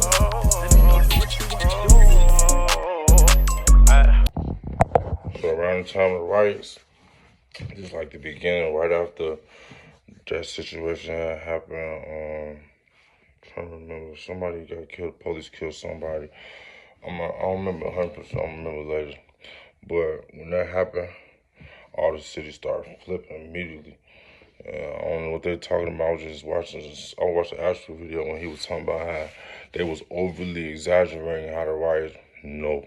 So around the time of the riots, just like the beginning, right after that situation had happened, trying to remember, somebody got killed, police killed somebody. I don't remember 100%, I'll remember later. But when that happened, all the city started flipping immediately. I don't know what they're talking about. I was just watching I watched the actual video when he was talking about how they was overly exaggerating how the riots. No.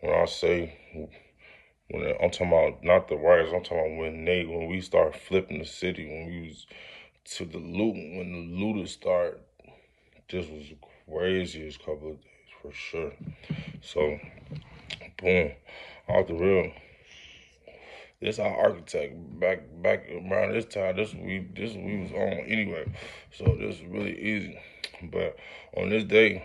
When I say I'm talking about not the riots, I'm talking about when we start flipping the city, when we was to the loot, when the looters start, this was the craziest couple of days for sure. So, boom, off the real. This our architect back around this time. This we was on anyway, so this is really easy. But on this day,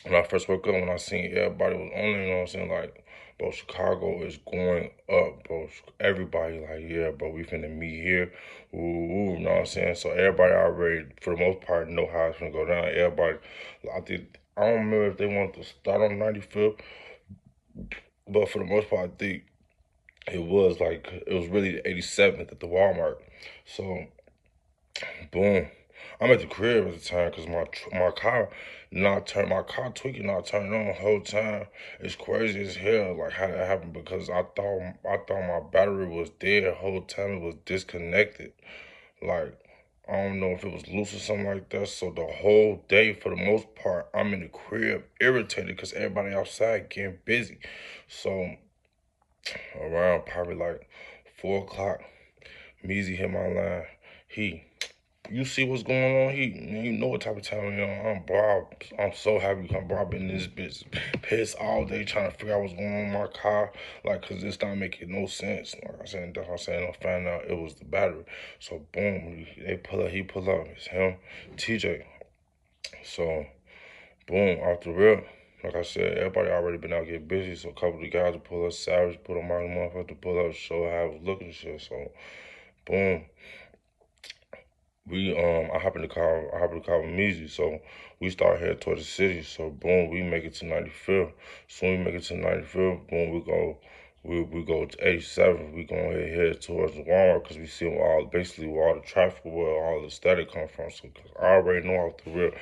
when I first woke up, when I seen everybody was on it, you know what I'm saying? Like, bro, Chicago is going up, bro. Everybody like, yeah, bro, we finna meet here. Ooh, ooh, you know what I'm saying? So everybody already, for the most part, know how it's gonna go down. Everybody, I don't remember if they wanted to start on 95th, but for the most part, I think it was really the 87th at the Walmart. So boom, I'm at the crib at the time because my car tweaking not turning on the whole time. It's crazy as hell like how that happened because I thought my battery was dead the whole time it was disconnected. Like I don't know if it was loose or something like that. So the whole day, for the most part, I'm in the crib irritated because everybody outside getting busy. So around probably like 4 o'clock, Measy hit my line. You see what's going on? You know what type of time you know. I'm so happy because bro, I've been in this bitch pissed all day trying to figure out what's going on in my car. Like, cause this not making no sense. Like I said, I found out it was the battery. So boom, he pull up. It's him, TJ. So boom, off the rip. Like I said, everybody already been out getting busy, so a couple of the guys to pull up, Savage put on my motherfucker to pull up, show how I was looking and shit. So, boom, I hop in the car with Measy, so we start heading towards the city. So, boom, we make it to 95th. So when we make it to 95th, boom, we go to 87th. We gonna head towards the Walmart because we see basically where all the traffic, where all the static come from. So, cause I already know off the rip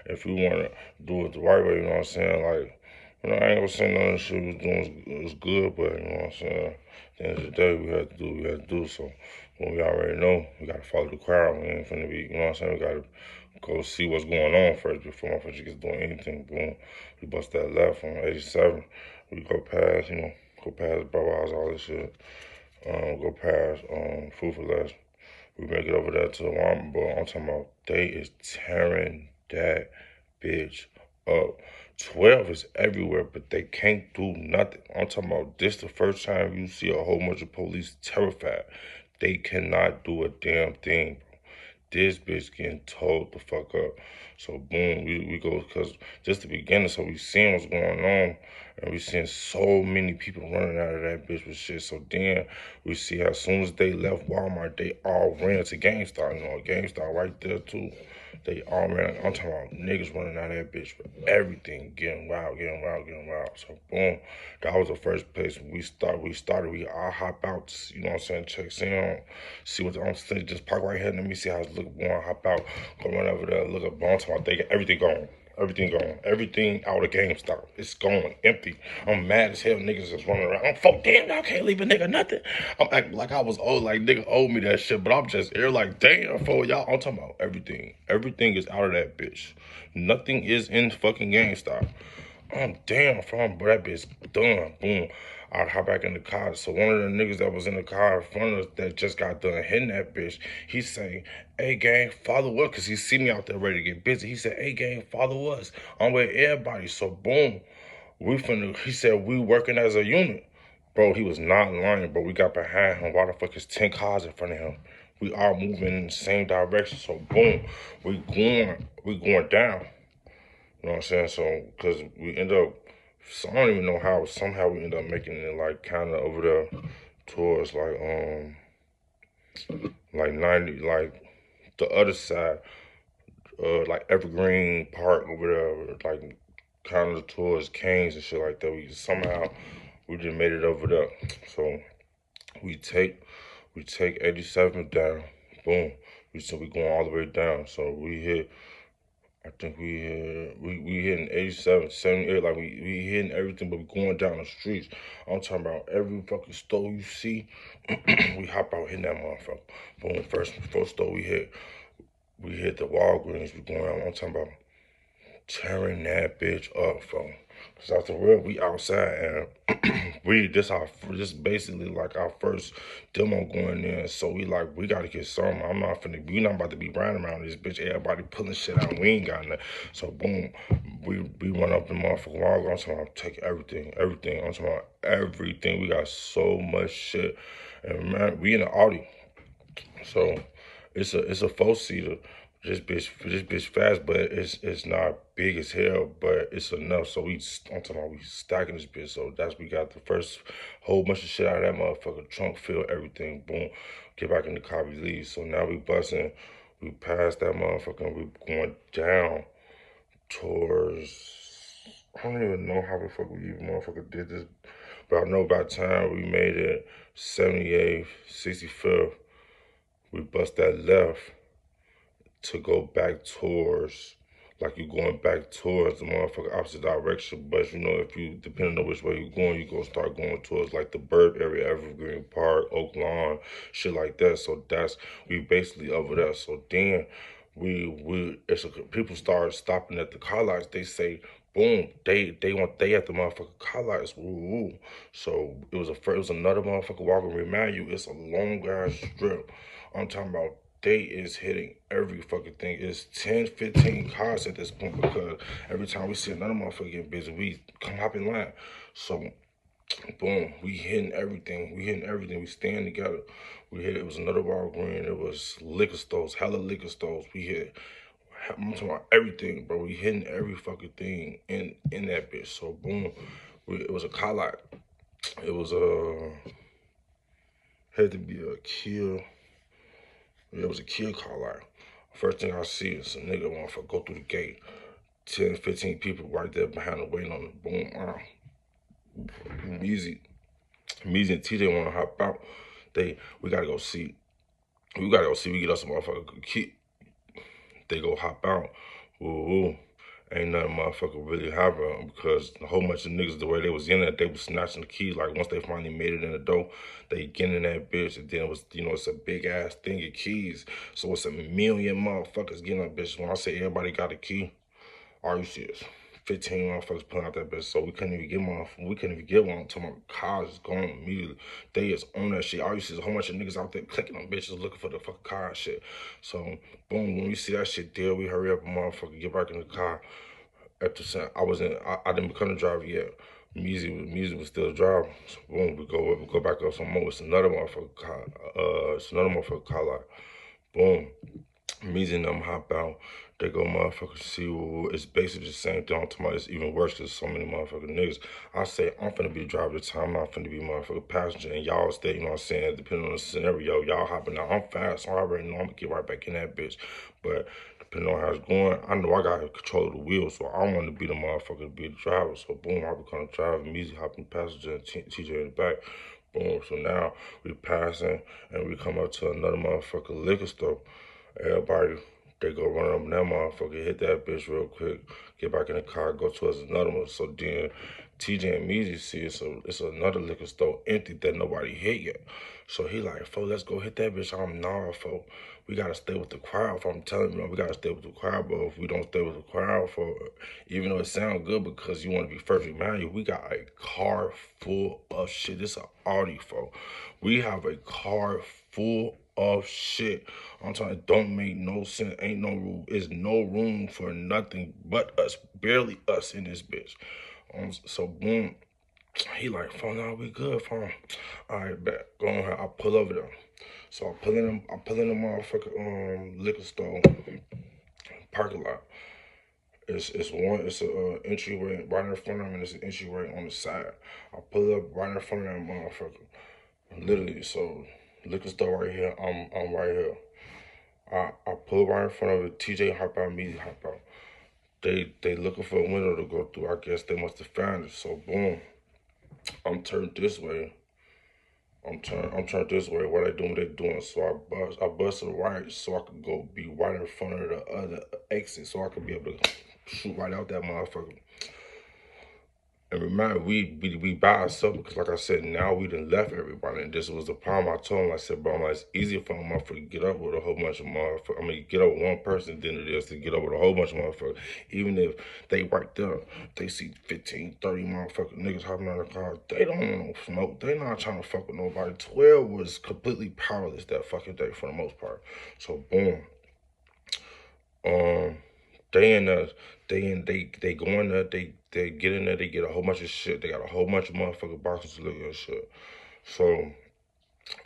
if we want to do it the right way, you know what I'm saying? Like, I ain't gonna say none of the shit we was doing was good, but you know what I'm saying? At the end of the day, we had to do what we had to do. So when we already know, we gotta follow the crowd. We ain't finna be, you know what I'm saying? We gotta go see what's going on first before my friend gets doing anything. Boom, we bust that left on 87. We go past, go past Bow all this shit. Go past Food for Less. We make it over there to the Walmart, but I'm talking about they is tearing that bitch up. 12 is everywhere, but they can't do nothing. I'm talking about this the first time you see a whole bunch of police terrified. They cannot do a damn thing, bro. This bitch getting told the fuck up. So boom, we go because just the beginning, so we seeing what's going on, and we seeing so many people running out of that bitch with shit. So then we see as soon as they left Walmart, they all ran to GameStop. GameStop right there too. They all ran. I'm talking about niggas running out of that bitch for everything, getting wild, getting wild, getting wild. So boom, that was the first place we started. We all hop out, you know what I'm saying, check, see what I'm saying. Just park right here. Let me see how it's looking. Hop out, go run over there, look up. I'm talking about everything gone. Everything gone. Everything out of GameStop. It's gone. Empty. I'm mad as hell. Niggas just running around. I'm fuck damn, y'all can't leave a nigga nothing. I'm acting like I was old, like nigga owed me that shit, but I'm just here like damn for y'all. I'm talking about everything. Everything is out of that bitch. Nothing is in fucking GameStop. I'm damn from, but that bitch done. Boom. I'd hop back in the car. So one of the niggas that was in the car in front of us that just got done hitting that bitch, he saying, hey gang, follow us, cause he see me out there ready to get busy. He said, hey gang, follow us. I'm with everybody. So boom, he said we working as a unit. Bro, he was not lying, bro. We got behind him. Why the fuck is 10 cars in front of him? We all moving in the same direction. So boom, we going down. You know what I'm saying? So, because we end up, so I don't even know how, somehow we end up making it like kind of over there towards like 90, like the other side, like Evergreen Park over there, like kind of towards Canes and shit like that. We just made it over there. So we take we take 87 down. Boom. We going all the way down. So we hit. I think we hitting 87, 78, like we hitting everything, but we going down the streets. I'm talking about every fucking store you see, we hop out hitting that motherfucker. Boom, first store we hit the Walgreens. We going out. I'm talking about tearing that bitch up, fam. Cause after real, we outside and this basically like our first demo going in. So we gotta get some. We not about to be riding around this bitch. Everybody pulling shit out. We ain't got nothing. So boom, we run up the motherfucking wall. I'm talking about take everything. I'm talking about everything. We got so much shit. And man, we in the Audi. So it's a 4-seater. This bitch fast, but it's not big as hell, but it's enough. So I'm talking about we stacking this bitch. So we got the first whole bunch of shit out of that motherfucker. Trunk fill everything. Boom. Get back in the car, we leave. So now we busting. We passed that motherfucker. And we going down towards. I don't even know how the fuck we even motherfucker did this, but I know by the time we made it 78th, 65th, we bust that left to go back towards, like you going back towards the motherfucker opposite direction. But you know, if you, depending on which way you're going, you gonna start going towards like the Bird area, Evergreen Park, Oak Lawn, shit like that. So we basically over there. So then people start stopping at the car lights. They say, boom, they at the motherfucking car lights. Woo woo. So it was another motherfucker walking. Remind you, it's a long ass strip. I'm talking about they is hitting every fucking thing. It's 10, 15 cars at this point because every time we see another motherfucker getting busy, we come hop in line. So boom, we hitting everything. We stand together. It was another Walgreens. It was liquor stores, hella liquor stores. I'm talking about everything, bro. We hitting every fucking thing in that bitch. So boom, it was a car lot. It was had to be a Kia. It was a Kia car lot. First thing I see is a nigga motherfucker go through the gate. 10, 15 people right there behind the waiting on the boom. Measy and TJ wanna hop out. We gotta go see. We gotta go see. We get us a motherfucker key. They go hop out. Woo woo. Ain't nothing motherfucker really happen because a whole bunch of niggas, the way they was in it, they was snatching the keys. Like once they finally made it in the door, they get in that bitch, and then it was, it's a big ass thing of keys. So it's a million motherfuckers getting that bitch. When I say everybody got a key, are you serious? 15 motherfuckers pulling out that bitch, so we couldn't even get one. We couldn't even get one until my car is gone immediately. They is on that shit. All you see is a whole bunch of niggas out there clicking on bitches looking for the fucking car and shit. So boom, when we see that shit there, we hurry up and motherfucker get back in the car. At the time, I didn't become a driver yet. Music was still driving. So boom, we go back up some more. It's another motherfucker car. It's another motherfucker car lot. Boom. Measy and them hop out. They go motherfuckers see it's basically the same thing. I'm talking about it's even worse because so many motherfucking niggas. I say I'm finna be the driver this time. I'm not finna be motherfucking passenger. And y'all stay, you know what I'm saying? Depending on the scenario, y'all hopping out. I'm fast, so I already know I'm gonna get right back in that bitch. But depending on how it's going, I know I got control of the wheel, so I want to be the motherfucker to be the driver. So boom, I become the driver. Measy hopping passenger and TJ in the back. Boom. So now we passing and we come up to another motherfucker liquor store. Everybody, they go run up in that motherfucker, hit that bitch real quick, get back in the car, go towards another one. So then TJ and Measy see it's another liquor store empty that nobody hit yet. So he like, fo, let's go hit that bitch. I'm nah, fo. We gotta stay with the crowd. I'm telling you, we gotta stay with the crowd, but if we don't stay with the crowd, even though it sounds good because you want to be first, remind you, we got a car full of shit. It's an Audi, fo. We have a car full of shit. I'm telling you, don't make no sense. Ain't no room. There's no room for nothing but us. Barely us in this bitch. So boom. He like, phone, nah, we good, phone. All right, bet. Go on here. I pull over there. So I pull in the motherfucking liquor store parking lot. It's a entryway right in front of me, and it's an entryway on the side. I pull up right in front of that motherfucker. Literally, so liquor store right here, I'm right here. I pull right in front of it. TJ hop out, me hop out. They looking for a window to go through. I guess they must have found it. So boom, I'm turned this way. I'm turned this way. What they doing? What they doing? So I bust to the right so I could go be right in front of the other exit, so I could be able to shoot right out that motherfucker. And remember, we by ourselves because, like I said, now we done left everybody, and this was the problem. I told him, I said, bro, I'm like, it's easier for a motherfucker to get up with a whole bunch of motherfuckers. I mean, get up with one person than it is to get up with a whole bunch of motherfuckers. Even if they right there, they see 15, 30 motherfucking niggas hopping out of the car, they don't want no smoke. They not trying to fuck with nobody. 12 was completely powerless that fucking day for the most part. So boom. Um, they in the they go in there, they get in there, they get a whole bunch of shit. They got a whole bunch of motherfucking boxes to look at shit. So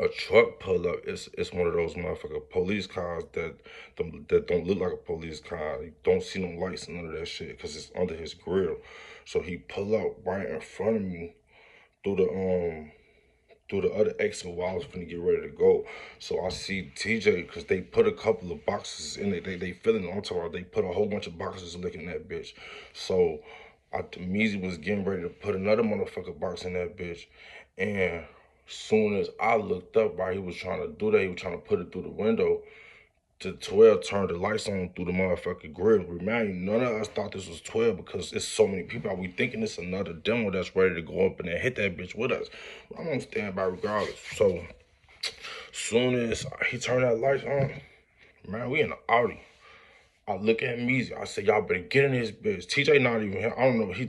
a truck pull up. It's one of those motherfucking police cars that don't look like a police car. You don't see no lights and none of that shit because it's under his grill. So he pull up right in front of me through the other exit while I was finna get ready to go. So I see TJ because they put a couple of boxes in it. They filling it on top. They put a whole bunch of boxes looking at that bitch. So Measy was getting ready to put another motherfucker box in that bitch. And soon as I looked up while he was trying to do that, he was trying to put it through the window. To 12 turned the lights on through the motherfucking grill. Remind you, none of us thought this was 12 because it's so many people. We thinking it's another demo that's ready to go up and then hit that bitch with us. I'm gonna stand by regardless. So, soon as he turned that lights on, man, we in the Audi. I look at Measy. I said, y'all better get in this bitch. TJ not even here. I don't know. He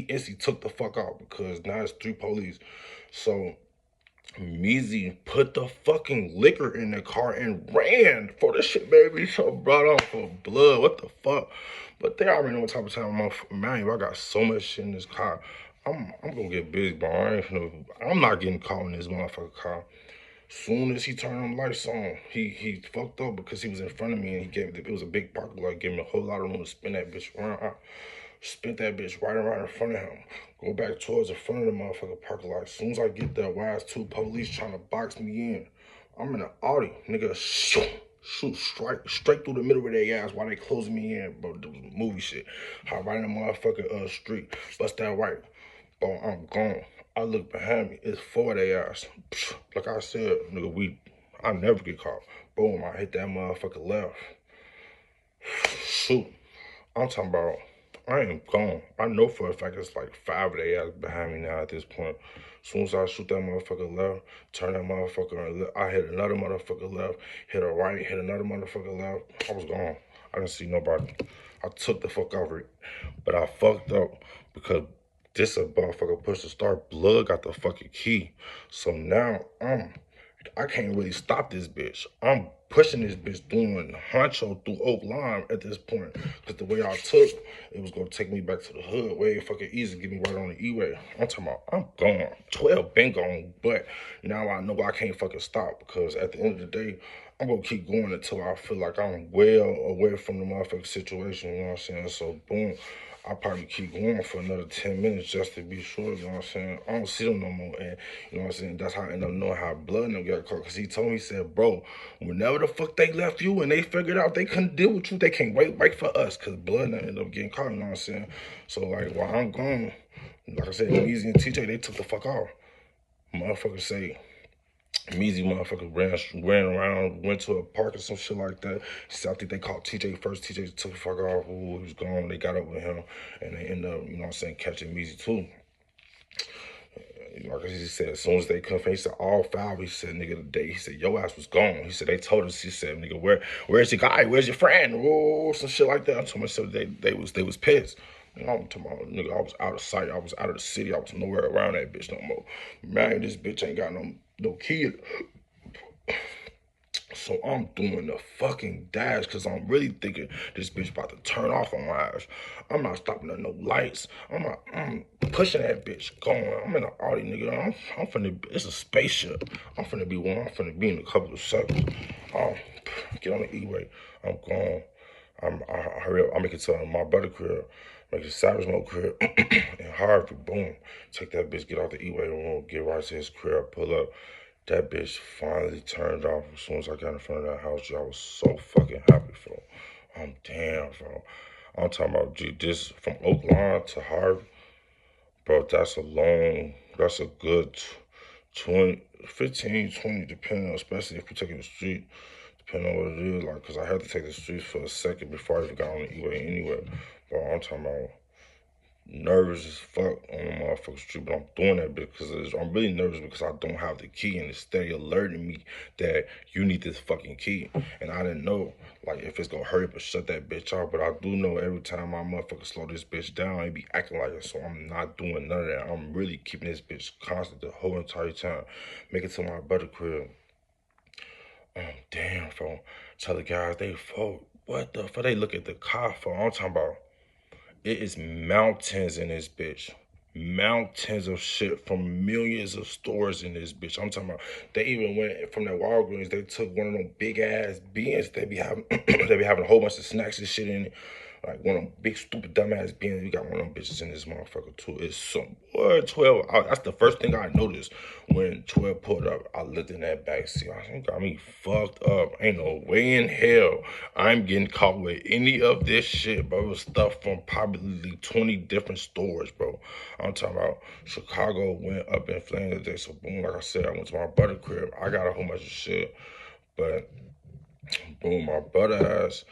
instantly took the fuck out because now it's 3 police. So Measy put the fucking liquor in the car and ran for the shit, baby. So brought on for blood. What the fuck? But they already know what type of time I'm on. Man, I got so much shit in this car. I'm gonna get busy, bro. I'm not getting caught in this motherfucker car. Soon as he turned them lights on, he fucked up because he was in front of me and it was a big parking lot, gave me a whole lot of room to spin that bitch around. I spent that bitch right around in front of him. Go back towards the front of the motherfucking parking lot. As soon as I get there, why is 2 police trying to box me in? I'm in an Audi, nigga. Shoot straight through the middle of their ass while they closing me in, bro. The movie shit. Hop right in the motherfucking street. Bust that right. Bro, I'm gone. I look behind me. It's 4 of their ass. Like I said, nigga, I never get caught. Boom, I hit that motherfucker left. Shoot. I'm talking about, I ain't gone. I know for a fact it's like 5 of their ass behind me now at this point. As soon as I shoot that motherfucker left, turn that motherfucker left, I hit another motherfucker left, hit a right, hit another motherfucker left. I was gone. I didn't see nobody. I took the fuck over it. But I fucked up because this a motherfucker pushed the start. Blood got the fucking key. So now I can't really stop this bitch. I'm pushing this bitch doing honcho through Oak Lime at this point. Because the way I took, it was going to take me back to the hood way fucking easy, get me right on the E-way. I'm talking about, I'm gone. 12 been gone, but now I know I can't fucking stop because at the end of the day, I'm going to keep going until I feel like I'm well away from the motherfucking situation, you know what I'm saying? So, boom. I'll probably keep going for another 10 minutes just to be sure, you know what I'm saying? I don't see them no more. And, you know what I'm saying? That's how I end up knowing how blood and them got caught. Because he told me, he said, bro, whenever the fuck they left you and they figured out they couldn't deal with you, they can't wait for us. Because blood and them end up getting caught, you know what I'm saying? So, like, while I'm gone, like I said, Measy and TJ, they took the fuck off. Motherfuckers say, Measy motherfucker ran around, went to a park or some shit like that. I think they called TJ first. TJ took the fuck off. Ooh, he was gone. They got up with him. And they ended up, you know what I'm saying, catching Measy too. Like he said, as soon as they come, he said, all 5, he said, nigga, today, he said, your ass was gone. He said, they told us, he said, nigga, where's your guy? Where's your friend? Oh, some shit like that. I told myself they was pissed. You know, I'm talking about, nigga, I was out of sight. I was out of the city. I was nowhere around that bitch no more. Man, this bitch ain't got no kid. So I'm doing the fucking dash because I'm really thinking this bitch about to turn off on my ass. I'm not stopping at no lights. I'm pushing that bitch going. I'm in an Audi, nigga. I'm finna, it's a spaceship. I'm finna be one. I'm finna be in a couple of seconds. Get on the E-way. I'm gone. I hurry up. I make it to my brother crib. Make it Savage Mode crib. And Harvey, boom. Take that bitch, get out the E-way room, get right to his crib, pull up. That bitch finally turned off as soon as I got in front of that house. I was so fucking happy, bro. I'm damn, bro. I'm talking about, G, this from Oak Lawn to Harvey, bro. That's a good 20, 15, 20, depending on, especially if you're taking the street, depending on what it is. Like, cause I had to take the streets for a second before I even got on the E-way anyway. But I'm talking about nervous as fuck on the motherfucking street, but I'm doing that because I'm really nervous because I don't have the key and it's steady alerting me that you need this fucking key. And I didn't know, like, if it's gonna hurry up and shut that bitch off, but I do know every time my motherfucker slow this bitch down, it be acting like it, so I'm not doing none of that. I'm really keeping this bitch constant the whole entire time. Make it to my brother crib. Damn, bro. Tell the guys, they fuck. What the fuck? They look at the car for. I'm talking about. It is mountains in this bitch. Mountains of shit from millions of stores in this bitch. I'm talking about they even went from that Walgreens, they took one of them big ass bins. They be having they be having a whole bunch of snacks and shit in it. Like one of them big stupid dumbass bins. We got one of them bitches in this motherfucker too. It's some boy 12. That's the first thing I noticed when 12 pulled up. I looked in that back seat. I think got me fucked up. Ain't no way in hell I'm getting caught with any of this shit, bro. It was stuff from probably 20 different stores, bro. I'm talking about Chicago went up in flames today. So boom, like I said, I went to my brother crib. I got a whole bunch of shit, but boom, my brother ass.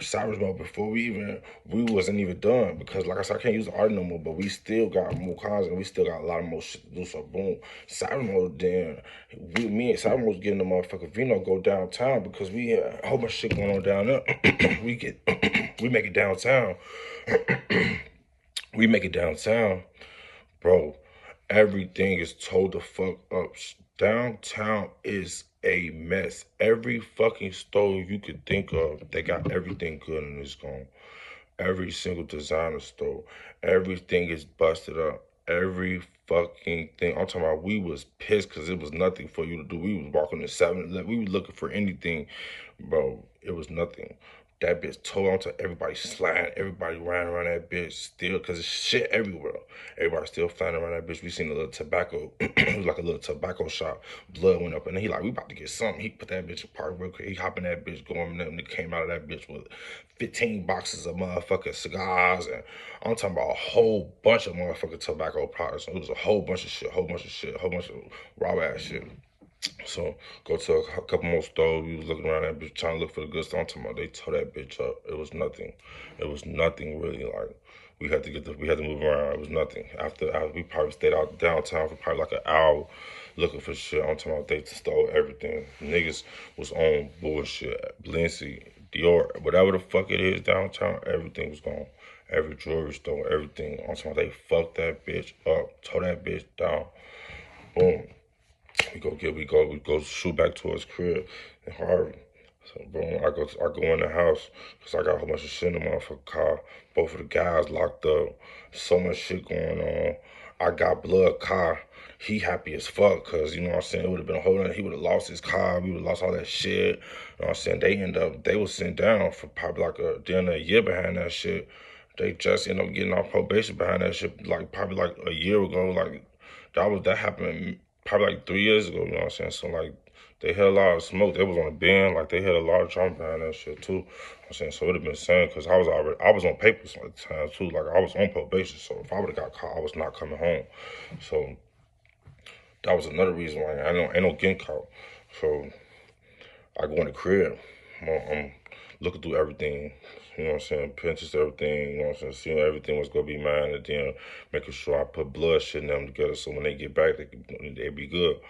Cyrus mode before we wasn't even done because like I said I can't use the art no more, but we still got more cars and we still got a lot of more shit to do. So boom, Cyrus mode then me and Cyrus was getting the motherfucker Vino go downtown because we had a whole bunch of shit going on down there. We make it downtown. We make it downtown, bro. Everything is told the fuck up. Downtown is a mess. Every fucking store you could think of, they got everything good in this gone. Every single designer store, everything is busted up. Every fucking thing. I'm talking about we was pissed because it was nothing for you to do. We was walking the 7-Eleven. We was looking for anything, bro. It was nothing. That bitch told on to everybody sliding, everybody ran around that bitch still, cause it's shit everywhere. Everybody still flying around that bitch. We seen a little tobacco, it was like a little tobacco shop. Blood went up, and he like, we about to get something. He put that bitch in park real quick. He hop in that bitch, going, and he came out of that bitch with 15 boxes of motherfucking cigars, and I'm talking about a whole bunch of motherfucking tobacco products. It was a whole bunch of shit, whole bunch of raw ass shit. So go to a couple more stores. We was looking around that bitch trying to look for the good stuff. I'm talking about they tore that bitch up. It was nothing. It was nothing really. Like we had to move around. It was nothing. After we probably stayed out downtown for probably like an hour looking for shit. I'm talking about they stole everything. Niggas was on bullshit. Blincy, Dior, whatever the fuck it is downtown, everything was gone. Every jewelry store, everything. I'm talking about they fucked that bitch up, tore that bitch down. Boom. We go shoot back towards crib in Harvey. So boom, I go in the house because I got a whole bunch of shit in the motherfucking car. Both of the guys locked up. So much shit going on. I got blood car. He happy as fuck because, you know what I'm saying, it would have been a whole lot. He would have lost his car. We would have lost all that shit. You know what I'm saying? They was sent down for probably like a year behind that shit. They just end up getting off probation behind that shit, like probably like a year ago. Like that happened probably like 3 years ago. You know what I'm saying? So like they had a lot of smoke. They was on the bend. Like they had a lot of drama behind that shit too. You know what I'm saying? So it would have been same because I was on papers at the time too. Like I was on probation. So if I would have got caught, I was not coming home. So that was another reason why I ain't no getting caught. So I go in the crib. I'm looking through everything. You know what I'm saying? Pinterest everything. You know what I'm saying? Seeing everything was gonna be mine, and then making sure I put blood shit in them together so when they get back, they be good,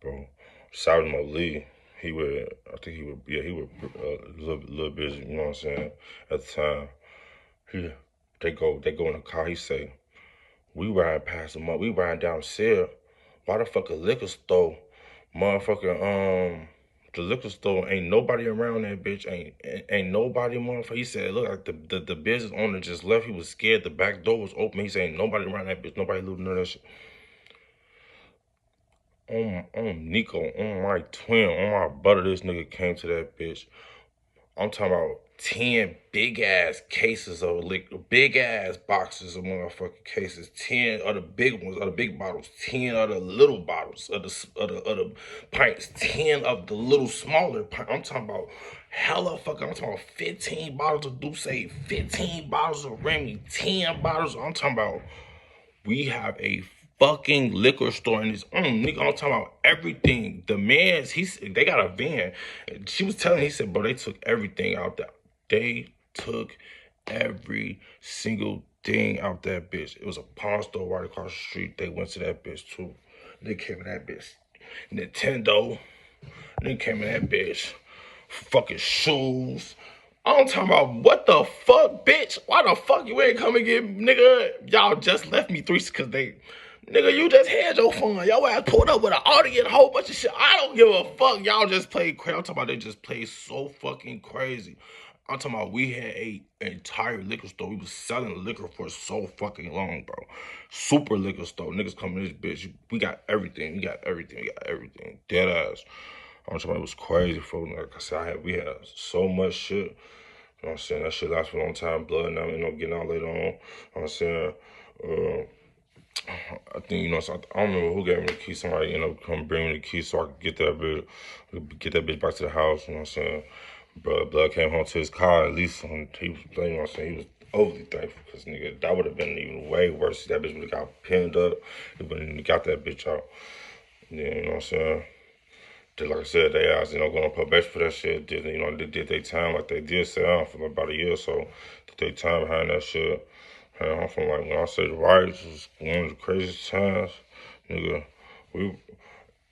bro. Shout out Lee. I think he was a little busy. You know what I'm saying? At the time, he, they go in the car. He say, we riding past the we riding down Seal. Why the fuck a liquor store, motherfucker, the liquor store ain't nobody around that bitch. Ain't nobody, motherfucker. He said, look, like the business owner just left. He was scared. The back door was open. He said, ain't nobody around that bitch. Nobody looting none of that shit. On Nico, on my twin, on my brother, this nigga came to that bitch. I'm talking about 10 big ass cases of liquor, big ass boxes of motherfucking cases, 10 of the big ones, of the big bottles, 10 of the little bottles, of the pints, 10 of the little smaller pints. I'm talking about hella fucking, I'm talking about 15 bottles of Douce, 15 bottles of Remy, 10 bottles. I'm talking about we have a fucking liquor store in his own. Nigga, I'm talking about everything. The man's, they got a van. She was telling, he said, bro, they took everything out there. They took every single thing out that bitch. It was a pawn store right across the street. They went to that bitch too. They came in that bitch. Nintendo. They came in that bitch. Fucking shoes. I'm talking about what the fuck, bitch? Why the fuck you ain't come and get, nigga? Y'all just left me three because they, nigga, you just had your fun. Y'all ass pulled up with an audience, a whole bunch of shit. I don't give a fuck. Y'all just played crazy. I'm talking about they just played so fucking crazy. I'm talking about we had an entire liquor store. We was selling liquor for so fucking long, bro. Super liquor store. Niggas come in this bitch. We got everything. We got everything. We got everything. Dead ass. I'm talking about it was crazy, folks. Like I said, we had so much shit. You know what I'm saying? That shit lasted for a long time. Blood and I getting out later on. You know what I'm saying? I think, you know, so I don't remember who gave me the key. Somebody, you know, come bring me the key so I could get that bitch back to the house. You know what I'm saying? Blood came home to his car. At least he was, you know what I'm saying? He was overly thankful because, nigga, that would have been even way worse. That bitch would have got pinned up. He wouldn't even got that bitch out. And then, you know what I'm saying? Like I said, they asked, you know, going on probation for that shit. You know, they did their time like they did sit down for about a year or so. Did their time behind that shit. And I'm from like, when I say the riots was one of the craziest times, nigga,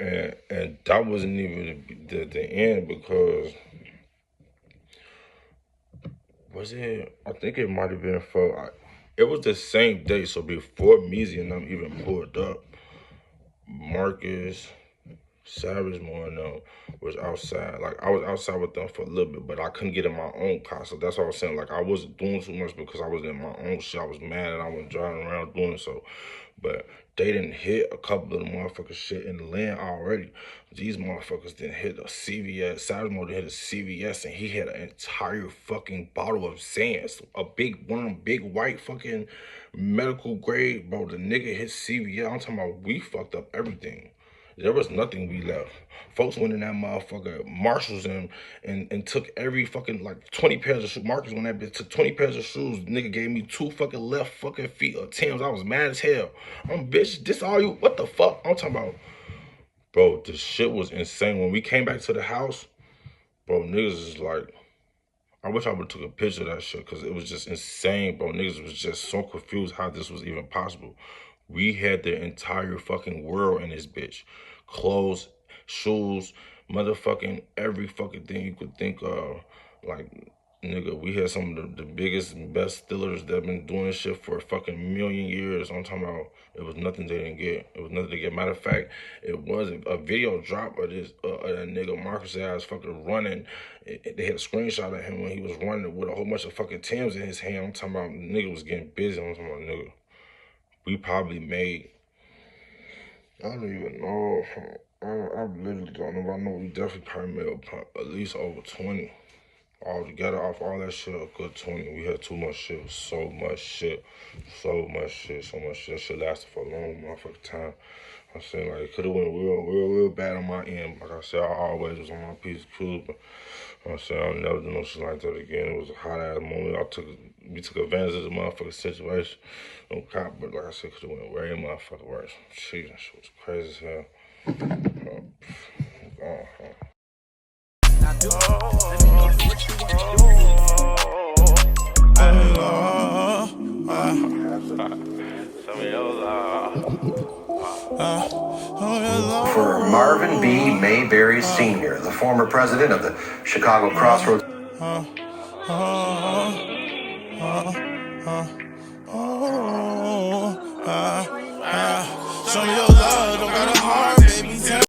and that wasn't even the end because, I think it might have been it was the same day, so before Meezy and them even pulled up, Marcus, Savage more than them was outside. Like, I was outside with them for a little bit, but I couldn't get in my own car. So that's what I was saying. Like, I wasn't doing too much because I was in my own shit. I was mad and I wasn't driving around doing so. But they didn't hit a couple of the motherfuckers shit in the land already. These motherfuckers didn't hit a CVS. Savage Mode hit a CVS and he had an entire fucking bottle of Zans. One of them big white fucking medical grade. Bro, the nigga hit CVS. I'm talking about we fucked up everything. There was nothing we left. Folks went in that motherfucker, Marshalls, and took every fucking, like, 20 pairs of shoes. Marcus went that bitch, took 20 pairs of shoes. Nigga gave me 2 fucking left fucking feet of Tim's. I was mad as hell. Bitch, this all you, what the fuck? I'm talking about, bro, the shit was insane. When we came back to the house, bro, niggas is like, I wish I would have took a picture of that shit because it was just insane, bro. Niggas was just so confused how this was even possible. We had the entire fucking world in this bitch. Clothes, shoes, motherfucking every fucking thing you could think of. Like, nigga, we had some of the biggest and best stillers that been doing this shit for a fucking million years. I'm talking about it was nothing they didn't get. It was nothing to get. Matter of fact, it was a video drop of this that nigga Marcus ass fucking running. They had a screenshot of him when he was running with a whole bunch of fucking Timbs in his hand. I'm talking about nigga was getting busy. I'm talking about nigga. We probably made, I don't even know. I literally don't know. I know we definitely probably made at least over 20. All together, off all that shit, a good 20. We had too much shit. So much shit. So much shit. That shit lasted for a long motherfucking time. I'm saying, like, it could have went real bad on my end. Like I said, I always was on my piece of food, but I'm saying I'll never do no shit like that again. It was a hot ass moment. We took advantage of the motherfucking situation. No cop, but like I said, could have went way motherfucking worse. Shit, that shit was crazy as hell. For Marvin B. Mayberry Sr., the former president of the Chicago Crossroads.